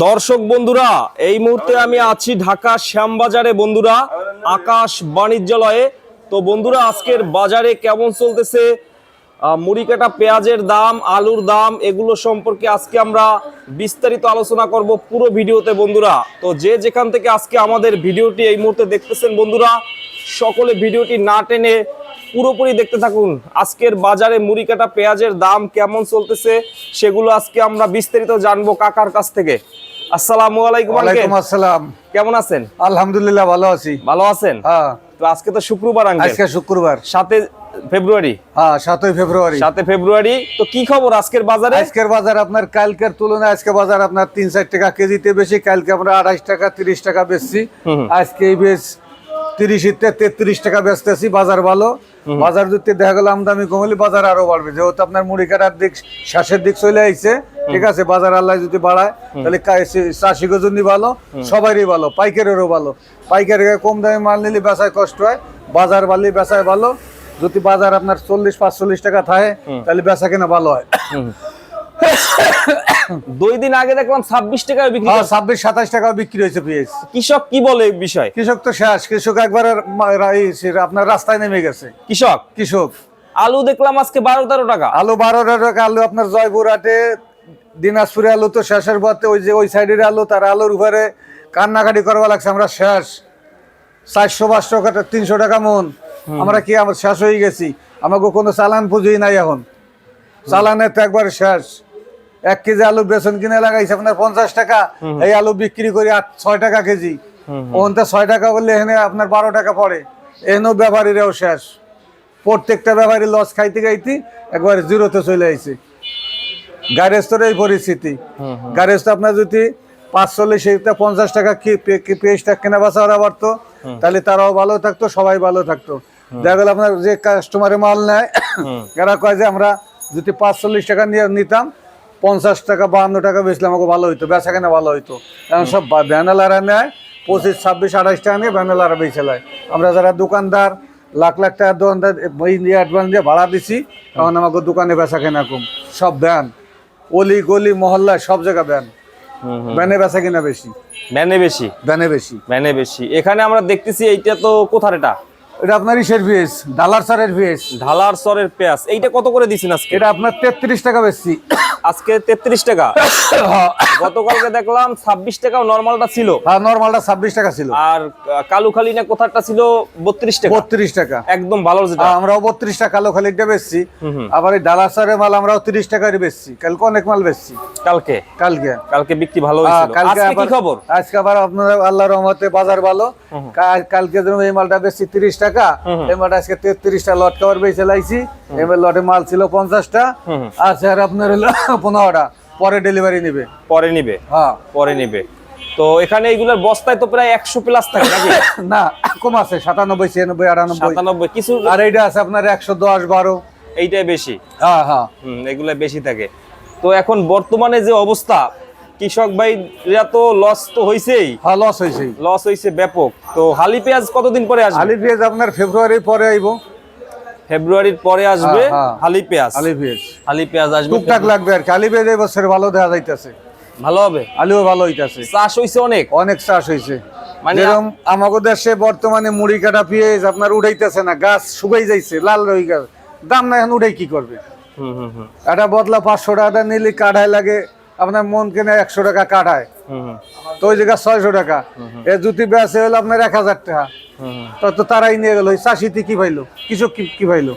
দর্শক বন্ধুরা, এই মুহূর্তে আমি আছি ঢাকা শ্যামবাজারে বন্ধুরা, আকাশ বাণিজ্যালয়ে। তো বন্ধুরা, আজকের বাজারে কেমন চলতেছে, মুড়ি কাটা পেঁয়াজের দাম, আলুর দাম, এগুলো সম্পর্কে আজকে আমরা বিস্তারিত আলোচনা করব পুরো ভিডিওতে বন্ধুরা। তো যে যেখান থেকে আজকে আমাদের ভিডিওটি এই মুহূর্তে দেখতেছেন বন্ধুরা, সকলে ভিডিওটি না টেনে পুরোপুরি দেখতে থাকুন। আজকের বাজারে মুড়ি কাটা পেঁয়াজের দাম কেমন চলতেছে সেগুলো আজকে আমরা বিস্তারিত জানবো কাকার কাছ থেকে। আসসালামু আলাইকুম। ওয়ালাইকুম আসসালাম। কেমন আছেন? আলহামদুলিল্লাহ ভালো আছি। ভালো আছেন? হ্যাঁ। তো আজকে তো শুক্রবার আঙ্কেল, আজকে শুক্রবার 7 ফেব্রুয়ারি। হ্যাঁ 7 ফেব্রুয়ারি। 7 ফেব্রুয়ারি। তো কি খবর আজকের বাজারে? আজকের বাজার আপনার কালকের তুলনায় আজকে বাজার আপনার 3-4 টাকা কেজিতে বেশি। কালকে আমরা 28 টাকা 30 টাকা বেচছি, আজকে এই বেশ 30-33 টাকা বেচতেছি। বাজার ভালো। বাজার যদি দেখা গেল আমদানি কমলে বাজার আরো বাড়বে, যেহেতু আপনার মুড়ি কাটার দিক শেষের দিক চলে আইছে। ঠিক আছে, বাজার আল্লাহ যদি বাড়ায় তাহলে চাষিগো জন্য ভালো, সবারই ভালো, পাইকারেরও ভালো। পাইকারি কম দামে মাল নিলে বেচায় কষ্ট হয়, বাজার বাড়লে বেচায় ভালো। যদি বাজার আপনার 40-45 টাকা থাকে তাহলে বেচা কেনা ভালো হয়। 2 দিন আগে দেখলাম 26 টাকায় বিক্রি, 26-27 টাকা বিক্রি হয়েছে পেঁয়াজ। কৃষক কি বলে এই বিষয়? কৃষক তো শেষ, কৃষক একবার আপনার রাস্তায় নেমে গেছে। কৃষক আলু দেখলাম আজকে 12-13 টাকা, আলু 12 টাকা। আলু আপনার জয়পুরহাটে, দিনাজপুরে আলু তো শেষের পথে, ওই যে ওই সাইডের আলু, তার আলুর উপরে কান্নাকাটি করবা লাগছে। আমরা শেষ 400-500 টাকা 300 টাকা মন। আমরা কি আমরা শেষ হয়ে গেছি, আমাকে কোনো চালান পুঁজি নাই এখন। চালানের তো একবার শেষ। 1 কেজি আলু বেসন কিনে লাগাইছে আপনার 50 টাকা, এই আলু বিক্রি করি 6 টাকা কেজি। ওখানটা 6 টাকা বললে এখানে আপনার 12 টাকা পড়ে। এখানেও ব্যাপারীরাও শেষ, প্রত্যেকটা ব্যাপারী লস খাইতে খাইতে একবার জিরোতে চলে আইছে। গ্যারেজের এই পরিস্থিতি। গ্যারেজ তো আপনার যদি 45-50 টাকা পেঁয়াজটা কেনা বেচা ওরা পারতো, তাহলে তারাও ভালো থাকতো, সবাই ভালো থাকতো। দেখা গেল আপনার যে কাস্টমারে মাল নেয়, এরা কয় যে আমরা যদি 45 টাকা নিয়ে নিতাম, 50 টাকা 52 টাকা বেচলে আমাকে ভালো হইতো, বেচা কেনা ভালো হইতো। কারণ সব ভ্যানালারা নেয় 25-26-28 টাকা নিয়ে ভ্যানালারা বেচে নেয়। আমরা যারা দোকানদার লাখ লাখ টাকার দোকানদার অ্যাডভান্স দিয়ে ভাড়া দিছি, তখন আমাকে দোকানে বেচা কেনা কম। সব ভ্যান, অলি গলি মহল্লায় সব জায়গা ভ্যান। ভ্যানে বেচা কিনা বেশি, ভ্যানে বেশি। এখানে আমরা দেখতেছি এইটা তো কোথার, এটা আপনার ইসের পেঁয়াজ, ঢালার সরের পেঁয়াজ। ঢালার সরের পেঁয়াজ। এইটা কত করে দিছেন আজকে? এটা আপনার 33 টাকা বেশি। আজকে 33 টাকা। গতকালকে দেখলাম 26 টাকা নরমালটা ছিল। হ্যাঁ, নরমালটা 26 টাকা ছিল। আর কালুখালি না কোথারটা ছিল 32 টাকা। 32 টাকা একদম ভালো যেটা। আমরাও 32 টাকা কালুখালিটা বেচছি। আবার এই ঢালার সরের মাল আমরাও 30 টাকারই বেচছি। কালকে অনেক মাল বেচছি। কালকে বিক্রি ভালো হয়েছিল। আজকে কি খবর? আজকে আবার আপনার আল্লাহর রহমতে বাজার ভালো। কালকে যেন এই মালটা বেচছি 30 টাকা, এই মালটা আজকে 33 টাকা লট কভার বেচে লাইছি। এবার লটে মাল ছিল 50টা, আছে আর আপনার হলো 15টা। পরে ডেলিভারি নিবে, হ্যাঁ পরে নিবে। তো এখানে এইগুলোর বস্তায় তো প্রায় 100 প্লাস থাকে নাকি? না, কম আছে 97, 96, 98 কিছু। আর এইটা আছে আপনার 110, 12। এইটাই বেশি। হ্যাঁ হ্যাঁ, এগুলা বেশি থাকে। তো এখন বর্তমানে যে অবস্থা, কৃষক ভাইরা তো লস তো হইছেই। হ্যাঁ, লস হইছে ব্যাপক। তো হালি পেঁয়াজ কতদিন পরে আসবে? হালি পেঁয়াজ আপনার ফেব্রুয়ারির পরে আইবো। ফেব্রুয়ারির পরে আসবে হালি পেঁয়াজ আসবে। টুকটাক লাগবে আর কি। হালি পেঁয়াজ এই বছর ভালো দেখা যাইতেছে, ভালো হবে। আলুও ভালো হইতাছে। চাষ হইছে, অনেক চাষ হইছে। মানে আমাদের দেশে বর্তমানে মুড়ি কাটা পেঁয়াজ আপনার উঠাইতেছে না, গাছ শুকাই যাইছে, লাল হয়ে গেছে, দাম না। এখন উঠাই কি করবে? এটা বদলা 500 টাকা নিলে কাঠায় লাগে আপনার মন কেনে 100 টাকা কাঠায়, তো ওই জায়গায় 600 টাকা। এ জুতি বেচে হলো আপনার 1000 টাকা, তো তারাই নিয়ে গেল। চাষিতে কি পাইলো, কৃষক কি পাইলো?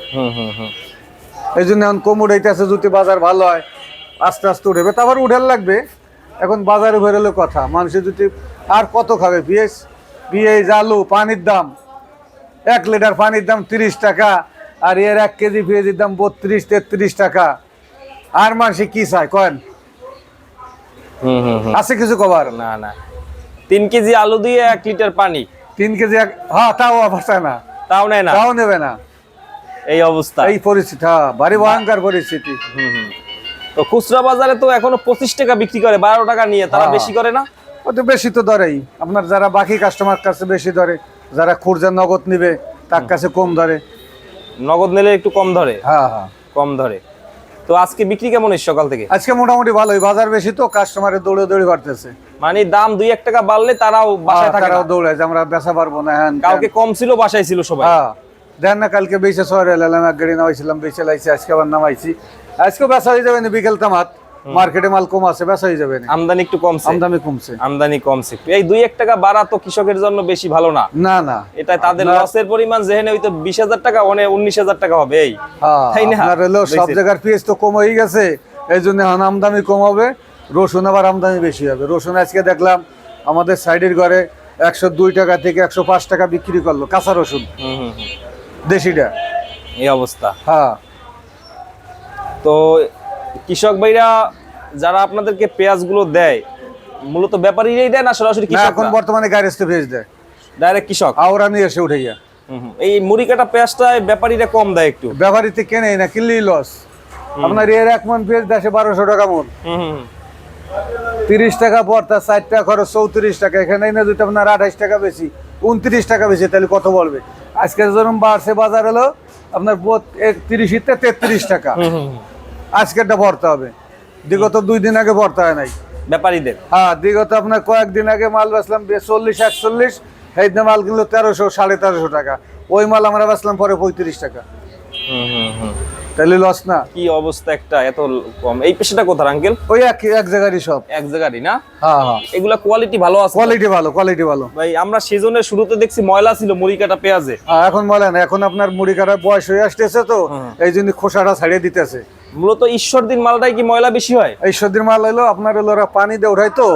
এই জন্য এখন কম উঠাইতেছে। যদি বাজার ভালো হয় আস্তে আস্তে উঠবে, তারপর উঠার লাগবে। এখন বাজারে বেরোলে কথা, মানুষের যদি আর কত খাবে? পেঁয়াজ আলু, পানির দাম, 1 লিটার পানির দাম 30 টাকা, আর এর 1 কেজি পেঁয়াজের দাম 32-33 টাকা। আর মানুষে কি চায় কয়েন? আছে কিছু কবার? না 3 কেজি আলু দিয়ে 1 লিটার পানি। 3 কেজি, হ্যাঁ, তাও অবস্থায় না, তাও নেবে না। এই অবস্থা, এই পরিস্থিতি। হ্যাঁ, ভারী ভয়ঙ্কর পরিস্থিতি। তো খুচরা বাজারে তো এখনো 25 টাকা বিক্রি করে, 12 টাকা নিয়ে। তারা বেশি করে না? ও তো বেশি তো ধরেই। আপনার যারা বাকি কাস্টমার কাছে বেশি ধরে, যারা খুচরা নগদ নিবে তার কাছে কম ধরে। নগদ নিলে একটু কম ধরে। হ্যাঁ হ্যাঁ, কম ধরে। তো তো আজকে বিক্রি কেমন হয়েছে সকাল থেকে? আজকে মোটামুটি ভালোই, বাজার বেশি তো কাস্টমারের দৌড়ে দৌড়ে বাড়তেছে। মানে দাম 2-1 টাকা বাড়লে তারাও বাসায় থাকে না। তারাও দৌড়ায় যে আমরা বেচা পারবো না। হ্যাঁ, কালকে কম ছিল, বাসায় ছিল সবাই। হ্যাঁ দেন না, কালকে বেচে শহরে এলাম, এক গাড়ি নামাইছিলাম, বেচে লাইছি, আজকে আবার নামাইছি। আজকেও বেচা হয়ে যাবে না, বিকেল তামাত মার্কেটে মাল কম আছে, বেচা হয়ে যাবে না। আমদানি একটু কমছে। আমদানি কমছে। এই 2-1 টাকা বাড়া তো কৃষকের জন্য বেশি ভালো না। না না, এটা তাদের লসের পরিমাণ যেখানে হয়তো 20,000 টাকা, ওখানে 19,000 টাকা হবে। এই তাই না? আপনার হলো সব জায়গার পেঁয়াজ তো কম হয়ে গেছে, এই জন্য এখন আমদানি কম হবে। রসুন আবার আমদানি বেশি হবে। রসুন আজকে দেখলাম আমাদের সাইডের ঘরে 102 টাকা থেকে 105 টাকা বিক্রি করলো কাঁচা রসুন, দেশিটা। এই অবস্থা। হ্যাঁ, তো কৃষক ভাইরা যারা আপনাদেরকে পেঁয়াজ গুলো দেয়, মূলত ব্যাপারীরাই দেয় না সরাসরি না, কৃষক? এখন বর্তমানে গাড়িতে পেঁয়াজ দেয় ডাইরেক্ট কৃষক আওরা নিয়ে এসে উঠে গিয়া। এই মুড়ি কাটা পেঁয়াজটা ব্যাপারীরা কম দেয় একটু। ব্যাপারীতে কেনেই না, কিনলেই লস। আপনার এর 1 মন পেঁয়াজ দেশে 1200 টাকা মন, 30 টাকা পড়তা, 4 টাকা খরচ, 34 টাকা। এখানে না দুটো আপনার 28 টাকা বেশি, 29 টাকা বেশি, তাহলে কত বলবে? আজকে যেরকম বাড়ছে বাজার হলো আপনার 30 তে 33 টাকা আজকেরটা ভরতে হবে। বিগত 2 দিন আগে ভরতে হয় নাই ব্যাপারীদের। হ্যাঁ, বিগত আপনার কয়েকদিন আগে মাল বেচলাম 40-41, সেই দিন মাল কিনলো 1300, 1350 টাকা। ওই মাল আমরা বেচলাম পরে 35 টাকা। তাহলে লস না? কি অবস্থা একটা এত কম। এই পেশাটা কোথার আঙ্কেল? ওই এক জায়গারই সব, এক জায়গারই না? হ্যাঁ হ্যাঁ, এগুলা কোয়ালিটি ভালো আছে? কোয়ালিটি ভালো ভাই আমরা সিজনের শুরুতে দেখছি ময়লা ছিল মুড়ি কাটা পেঁয়াজে। এখন ময়লা না, এখন আপনার মুড়ি কাটার বয়স হয়ে আসতেছে তো, এই জন্য খোসাটা ছাড়িয়ে দিতেছে। মূলত ঈশ্বরদীর মালটাই কি ময়লা বেশি হয়? এই সর্দির মাল হলো আপনার হলো ওরা পানি দিয়ে উঠায় তো,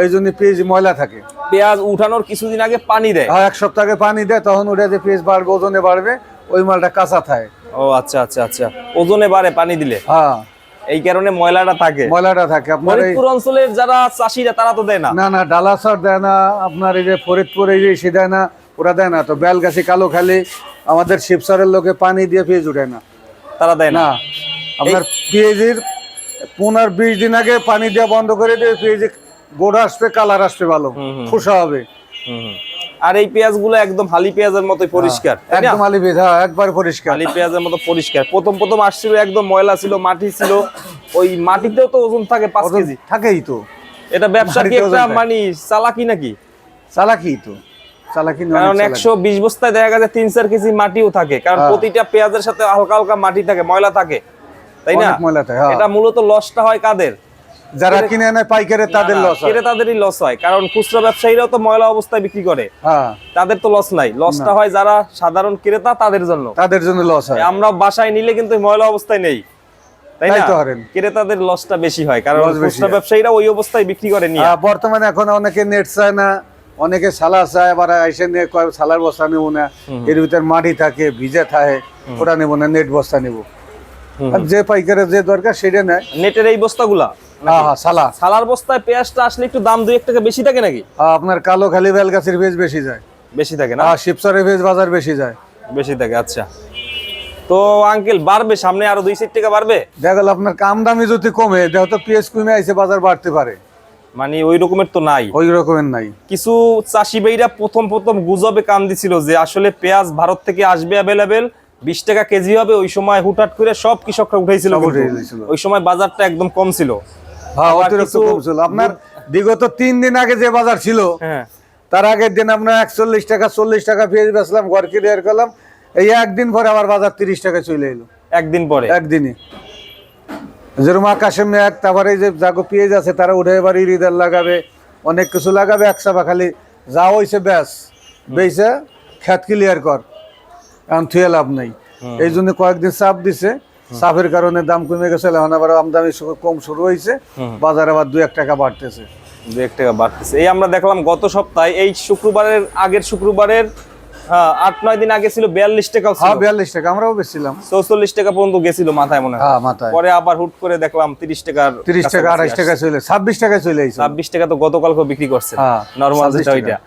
এই জন্য পেঁয়াজ ময়লা থাকে। পেঁয়াজ উঠানোর কিছুদিন আগে পানি দেয়? হ্যাঁ, 1 সপ্তাহ আগে পানি দেয়, তখন উঠে যে পেঁয়াজ বাড়বে, ওজনে বাড়বে, ওই মালটা কাঁচা থাকে। ও আচ্ছা আচ্ছা আচ্ছা, ওজনে বাড়ে পানি দিলে। হ্যাঁ, এই কারণে ময়লাটা থাকে। আপনার এই ফরিদপুর অঞ্চলের যারা চাষিরা তারা তো দেয় না। না, ডালাসর দেয় না, আপনার এই যে ফরিদপুর এই যে সে দেয় না, ওরা দেয় না। তো বেলগাছি, কালো খালি, আমাদের শিবচরের লোকে পানি দিয়ে পেঁয়াজ উঠে না, তারা দেয় না। আপনার পেঁয়াজের 15-20 দিন আগে পানি দেওয়া বন্ধ করে দিয়ে পেঁয়াজে গোড়া আসবে, কালার আসবে, ভালো খোসা হবে। আর এই পেঁয়াজ গুলো একদম হালি পেঁয়াজের মতোই পরিষ্কার, একদম হালি পেঁয়াজ, একবার পরিষ্কার, হালি পেঁয়াজের মতো পরিষ্কার। প্রথম আসছিল একদম ময়লা ছিল, মাটি ছিল। ওই মাটিতেও তো ওজন থাকে 5 কেজি। থাকেই তো। এটা ব্যবসা কি একটা মানে চালাকি নাকি? চালাকি তো, চালাকি নয়। কারণ 120 বস্তায় দেখা গেছে 3-4 কেজি মাটিও থাকে, কারণ প্রতিটা পেঁয়াজের সাথে হালকা হালকা মাটি থাকে, ময়লা থাকে, তাই না? এটা মূলত লসটা হয় কাদের? যারা কিনে আনে পাইকারে, তাদের লস হয়। তাদেরই লস হয়, কারণ খুচরা ব্যবসায়ীরাও তো ময়লা অবস্থায় বিক্রি করে, তাদের তো লস নাই। লসটা হয় যারা সাধারণ ক্রেতা, তাদের জন্য লস হয়। আমরা বাসায় নিলে কিন্তু ময়লা অবস্থায় নেই, তাই না? ক্রেতাদের লসটা বেশি হয়, কারণ খুচরা ব্যবসায়ীরা ওই অবস্থায় বিক্রি করে নিয়ে। বর্তমানে এখন অনেকে নেট চায় না, অনেকে সালা চায়, আবার এসে নিয়ে সালার বস্তা নেবো না, এর ভিতরে মাটি থাকে, ভিজে থাকে, ওটা নেবো না, নেট বস্তা নেবো। যে পাইকারের যে দরকার সেটা নেয়। নেটের এই বস্তাগুলা? সালার বস্তায় পেঁয়াজটা আসলে একটু দাম 2-1 টাকা বেশি থাকে নাকি? আপনার কালো খালি বেলগাছির পেঁয়াজ বেশি যায়। বেশি থাকে না? শিবচরের পেঁয়াজ বাজার বেশি যায়, বেশি থাকে। আচ্ছা, তো আঙ্কেল বাড়বে সামনে, আরো 2-4 টাকা বাড়বে? দেখা গেল আপনার কাম দামি যদি কমে, যেহেতু পেঁয়াজ কমে আইছে, বাজার বাড়তে পারে। মানে ওই রকমের তো নাই, ওই রকমের নাই। কিছু চাষি ভাইরা প্রথম গুজবে কান দিছিল যে আসলে পেঁয়াজ ভারত থেকে আসবে অ্যাভেলেবেল, 20 টাকা কেজি হবে। ওই সময় হুটহাট করে সব কৃষকরা উঠাইছিল, ওই সময় বাজারটা একদম কম ছিল। অতিরিক্ত কম ছিল। আপনার বিগত 3 দিন আগে যে বাজার ছিল, তার আগের দিন আপনার 41 টাকা 40 টাকা পেঁয়াজ বেচলাম, ঘর ক্লিয়ার করলাম। এই একদিন পরে আবার বাজার 30 টাকা চলে এলো। একদিন পরে? একদিনই। যেরকম আকাশে মেঘ, তারপরে এই যে জাগো পেঁয়াজ আছে, তারা উঠে এবার ইরিদার লাগাবে, অনেক কিছু লাগাবে, একসাথে খালি যা হয়েছে ব্যাস বেচে খেত ক্লিয়ার কর, এখন থুয়ে লাভ নাই। এই জন্য কয়েকদিন চাপ দিছে, চাপের কারণে দাম কমে গেছে, এখন আবার আমদানি কম শুরু হয়েছে, বাজার আবার 2-1 টাকা বাড়তেছে। 2-1 টাকা বাড়তেছে। এই আমরা দেখলাম গত সপ্তাহে, এই শুক্রবারের আগের শুক্রবারের 8-9 দিন আগে ছিল 42 টাকা। 42 টাকা আমরাও বেচছিলাম, 44 টাকা পর্যন্ত গেছিল মাথায় মনে হয়। পরে আবার হুট করে দেখলাম 30 টাকা 28 টাকা চলে, 26 টাকা চলে আইছে। 26 টাকা তো গতকালকে বিক্রি করছে নরমাল যেটা, ওইটা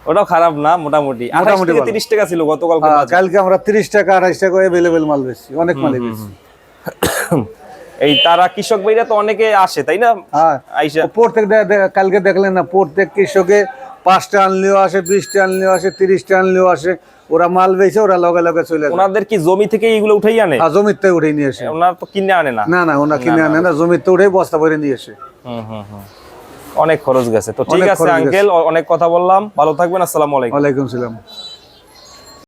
ওটাও খারাপ না, মোটামুটি 30 টাকা ছিল গতকালকে। কালকে আমরা 30 টাকা 28 টাকা अवेलेबल মাল বেচছি, অনেক মাল বেচছি। এই তারা কৃষক ভাইরা তো অনেকে আসে, তাই না? প্রত্যেক কালকে দেখলেন না, প্রত্যেক কৃষকে 5টা আনলেও আসে, 20টা আনলেও আসে, 30টা আনলেও আসে। ওরা মাল বেচে ওরা লগে লগে চলে যায়। ওনাদের কি জমি থেকে এইগুলো উঠাই আনে? আর জমিতে উঠে নিয়ে আসে। ওনারা তো কিনে আনে না। না না, ওনা কিনে আনে না, জমিতে উঠে বস্তা ভরে নিয়ে আসে। অনেক খরচ গেছে। তো ঠিক অনেক আছে খরচ গেছে। আঙ্কেল, অনেক কথা বললাম, ভালো থাকবেন, আসসালামু আলাইকুম। ওয়ালাইকুম সালাম।